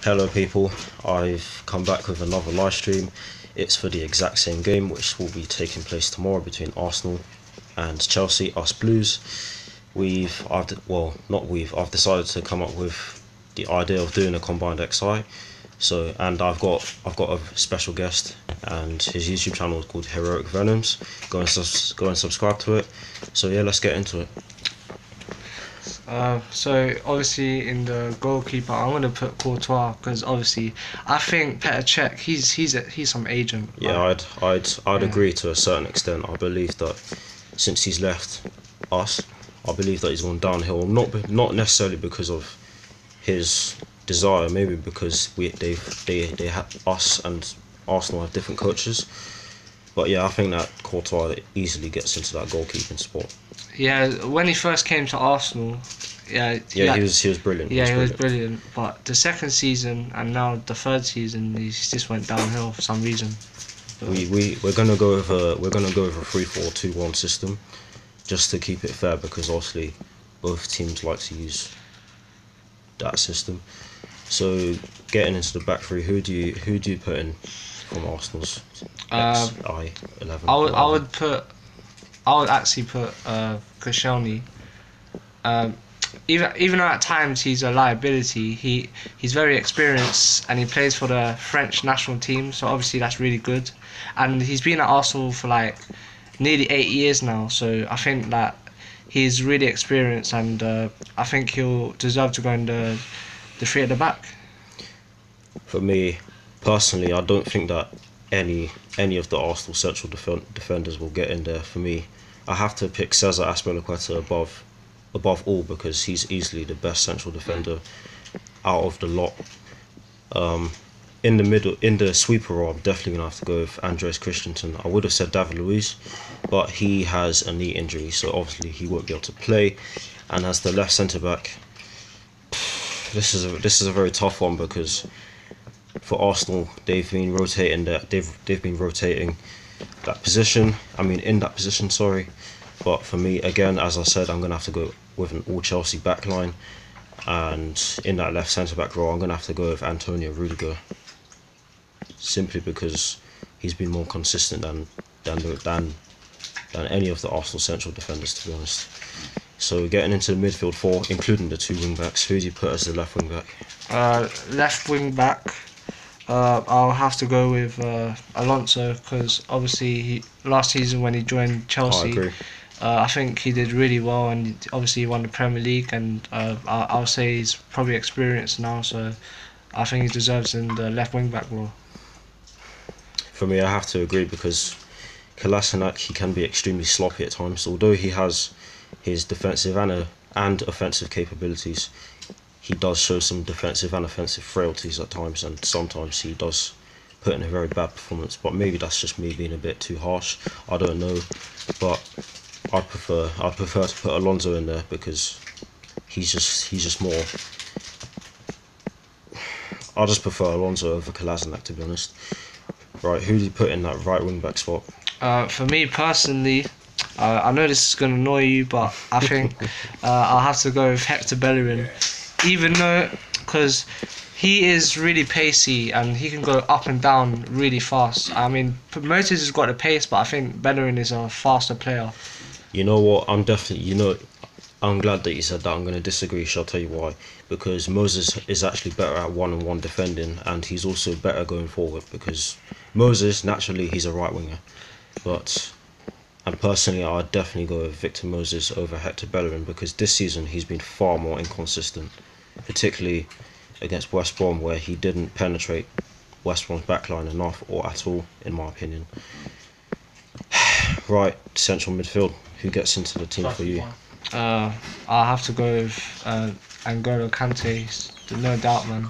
Hello people, I've come back with another live stream. It's for the exact same game which will be taking place tomorrow between Arsenal and Chelsea, us Blues. I've decided to come up with the idea of doing a combined XI. And I've got a special guest, and his YouTube channel is called Heroic Venoms. Go and subscribe to it. So yeah, let's get into it. So obviously in the goalkeeper, I'm gonna put Courtois because obviously I think Petr Cech, he's some agent. Yeah, I'd agree to a certain extent. I believe that since he's left us, I believe that he's gone downhill. Not necessarily because of his desire, maybe because they have us and Arsenal have different coaches. But yeah, I think that Courtois easily gets into that goalkeeping spot. Yeah, when he first came to Arsenal, he was brilliant. Yeah, he was brilliant. But the second season and now the third season, he just went downhill for some reason. But We're gonna go with a 3-4-2-1 system, just to keep it fair, because obviously both teams like to use that system. So getting into the back three, who do you put in from Arsenal's XI11? I would actually put Koscielny. Even though at times he's a liability, he's very experienced and he plays for the French national team, so obviously that's really good. And he's been at Arsenal for like nearly 8 years now, so I think that he's really experienced, and I think he'll deserve to go in the three at the back. For me personally, I don't think that any of the Arsenal central defenders will get in there. For me, I have to pick Cesar Azpilicueta above all, because he's easily the best central defender out of the lot. In the middle, in the sweeper role, I'm definitely gonna have to go with Andreas Christensen. I would have said David Luiz, but he has a knee injury, so obviously he won't be able to play. And as the left centre back, this is a very tough one, because for Arsenal they've been rotating that position. In that position, sorry. But for me, again, as I said, I'm gonna have to go with an all Chelsea backline, and in that left centre back role, I'm gonna have to go with Antonio Rudiger, simply because he's been more consistent than any of the Arsenal central defenders, to be honest. So getting into the midfield four, including the two wing backs, who do you put as the left wing back? Left wing back, I'll have to go with Alonso, because obviously last season when he joined Chelsea, I agree. I think he did really well, and obviously he won the Premier League, and I'll say he's probably experienced now, so I think he deserves in the left wing back role. For me, I have to agree, because Kolasinac, he can be extremely sloppy at times. Although he has his defensive and offensive capabilities, he does show some defensive and offensive frailties at times, and sometimes he does put in a very bad performance. But maybe that's just me being a bit too harsh. I don't know, but I'd prefer to put Alonso in there, because he's just more. I just prefer Alonso over Kolasinac, to be honest. Right, who do you put in that right wing back spot? For me personally, I know this is going to annoy you, but I think I'll have to go with Hector Bellerin. Even though, because he is really pacey and he can go up and down really fast. I mean, Moses has got the pace, but I think Bellerin is a faster player. You know what? I'm glad that you said that. I'm going to disagree. Shall I tell you why? Because Moses is actually better at one-on-one defending, and he's also better going forward, because Moses, naturally, he's a right winger. And personally, I'd definitely go with Victor Moses over Hector Bellerin, because this season he's been far more inconsistent, particularly against West Brom, where he didn't penetrate West Brom's backline enough, or at all, in my opinion. Right, central midfield. Who gets into the team for you? I'll have to go with N'Golo Kante. No doubt, man.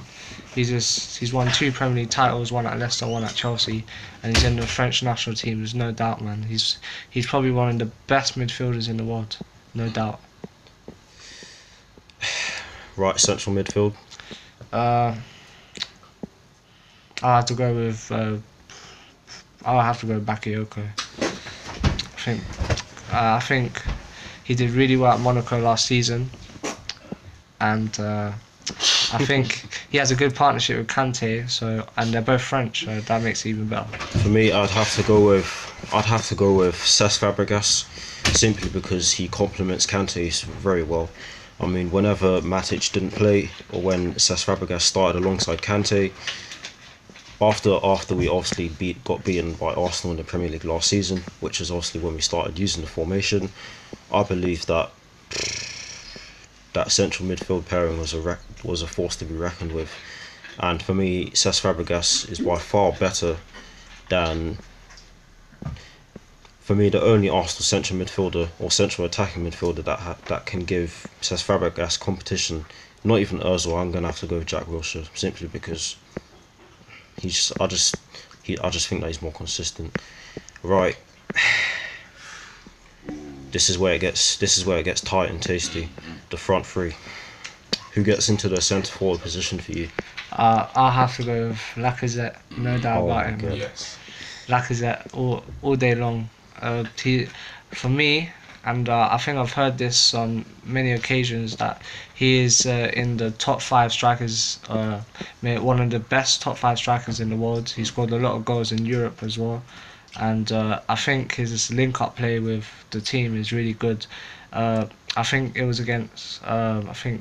He's won 2 Premier League titles, one at Leicester, one at Chelsea, and he's in the French national team. There's no doubt, man. He's probably one of the best midfielders in the world, no doubt. Right, central midfield. I'll have to go with Bakayoko. I think he did really well at Monaco last season, and I think he has a good partnership with Kante. So and they're both French, so that makes it even better. For me, I'd have to go with Cesc Fabregas, simply because he complements Kante very well. I mean, whenever Matic didn't play, or when Cesc Fabregas started alongside Kante, after we obviously got beaten by Arsenal in the Premier League last season, which is obviously when we started using the formation, I believe that central midfield pairing was a force to be reckoned with. And for me, Cesc Fabregas is by far better than, for me, the only Arsenal central midfielder or central attacking midfielder that can give Cesc Fabregas competition. Not even Ozil. I'm gonna have to go with Jack Wilshere, simply because I just think that he's more consistent. Right. This is where it gets tight and tasty. The front three. Who gets into the centre forward position for you? I'll have to go with Lacazette, no doubt about him. Yes. Lacazette all day long. For me, and I think I've heard this on many occasions, that he is in the top 5 strikers, one of the best top 5 strikers in the world. He scored a lot of goals in Europe as well, and I think his link-up play with the team is really good. I think it was against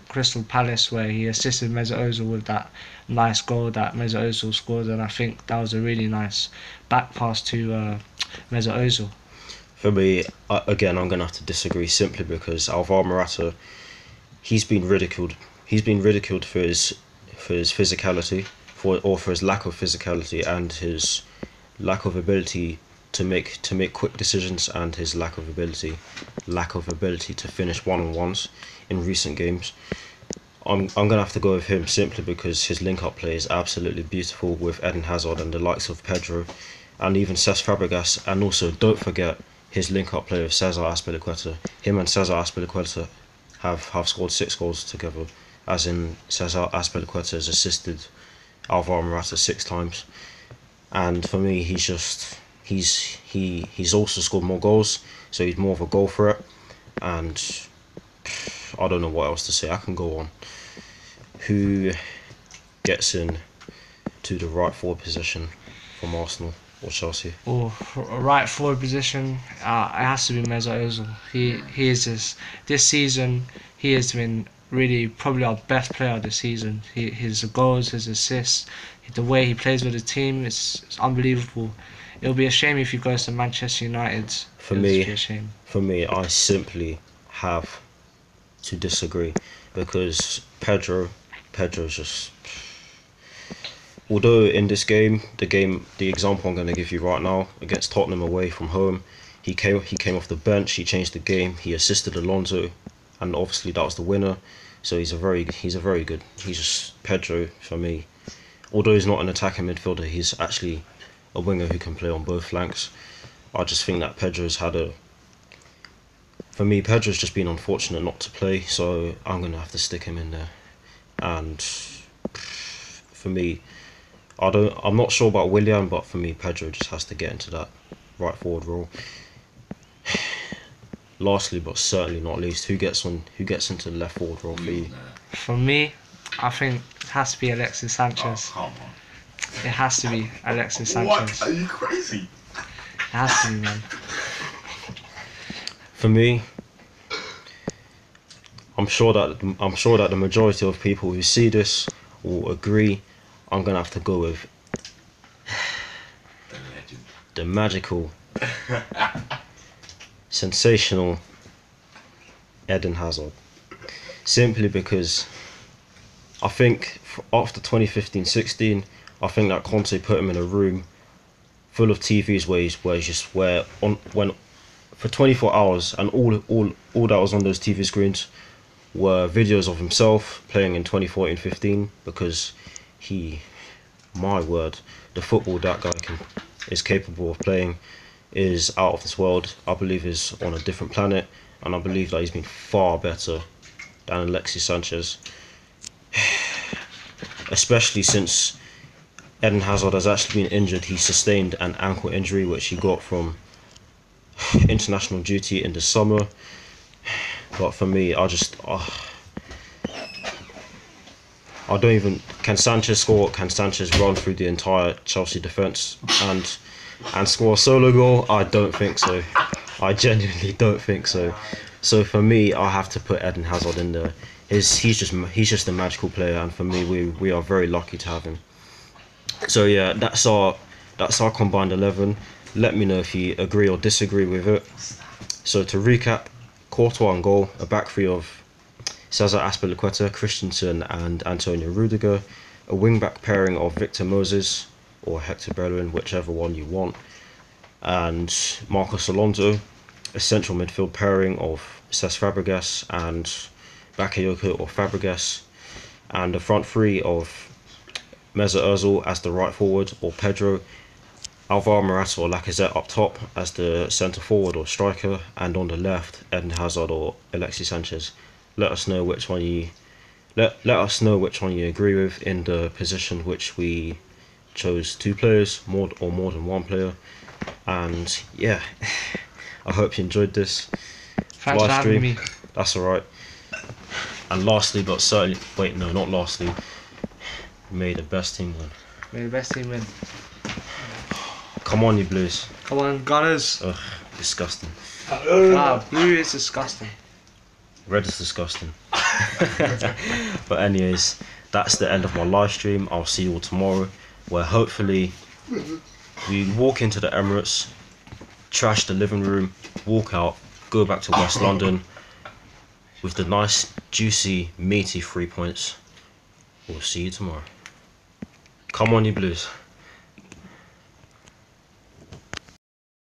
Crystal Palace where he assisted Mesut Ozil with that nice goal that Mesut Ozil scored, and I think that was a really nice back pass to Mesut Ozil. For me, again, I'm going to have to disagree, simply because Alvaro Morata, he's been ridiculed. He's been ridiculed for his physicality, for his lack of physicality, and his lack of ability to make quick decisions, and his lack of ability to finish one-on-ones in recent games. I'm gonna have to go with him, simply because his link-up play is absolutely beautiful with Eden Hazard and the likes of Pedro, and even Cesc Fabregas. And also, don't forget his link-up play with Cesar Azpilicueta. Him and Cesar Azpilicueta have scored 6 goals together, as in Cesar Azpilicueta has assisted Alvaro Morata 6 times. And for me, he's also scored more goals, so he's more of a goal threat. And I don't know what else to say. I can go on. Who gets in to the right forward position from Arsenal or Chelsea? Right forward position, it has to be Mesut Ozil. He is this season. He has been really probably our best player this season. His goals, his assists, the way he plays with the team, it's unbelievable. It'll be a shame if he goes to Manchester United. For me, I simply have to disagree, because Pedro's just. Although in this game, the example I'm going to give you right now, against Tottenham away from home, he came off the bench, he changed the game, he assisted Alonso, and obviously that was the winner. So he's just Pedro for me. Although he's not an attacking midfielder, he's actually a winger who can play on both flanks. I just think that Pedro's just been unfortunate not to play, so I'm gonna have to stick him in there. And for me, I'm not sure about Willian, but for me, Pedro just has to get into that right forward role. Lastly, but certainly not least, who gets into the left forward role for you? For me, I think it has to be Alexis Sanchez. Oh, come on. It has to be Alexis Sanchez. What? Are you crazy? It has to be, man. For me, I'm sure that the majority of people who see this will agree. I'm gonna have to go with the magical, sensational Eden Hazard. Simply because I think after 2015-16, I think that Conte put him in a room full of TVs when for 24 hours, and all that was on those TV screens were videos of himself playing in 2014-15, because my word, the football that guy is capable of playing is out of this world. I believe is on a different planet, and I believe that he's been far better than Alexis Sanchez, especially since Eden Hazard has actually been injured. He sustained an ankle injury which he got from international duty in the summer. But for me, I don't even can Sanchez score? Can Sanchez run through the entire Chelsea defence and score a solo goal? I don't think so. I genuinely don't think so. So for me, I have to put Eden Hazard in there. He's just a magical player, and for me, we are very lucky to have him. So yeah, that's our combined 11. Let me know if you agree or disagree with it. So to recap, Courtois on goal, a back three of Cesar Azpilicueta, Christensen and Antonio Rudiger, a wing-back pairing of Victor Moses or Hector Bellerin, whichever one you want, and Marcos Alonso, a central midfield pairing of Cesc Fabregas and Bakayoko or Fabregas, and a front three of Mesut Ozil as the right forward or Pedro, Alvaro Morata or Lacazette up top as the centre forward or striker, and on the left Eden Hazard or Alexis Sanchez. Let us know which one you agree with in the position which we chose 2 players, more than 1 player. And yeah, I hope you enjoyed this Thanks for live having stream. me. That's alright. And lastly, but certainly, wait, no, not lastly, may the best team win. May the best team win. Come on, you Blues. Come on, Gunners. Ugh, disgusting. Wow, blue is disgusting. Red is disgusting. But anyways, that's the end of my live stream. I'll see you all tomorrow, where hopefully we walk into the Emirates, trash the living room, walk out, go back to West London with the nice, juicy, meaty 3 points. We'll see you tomorrow. Come on, you Blues.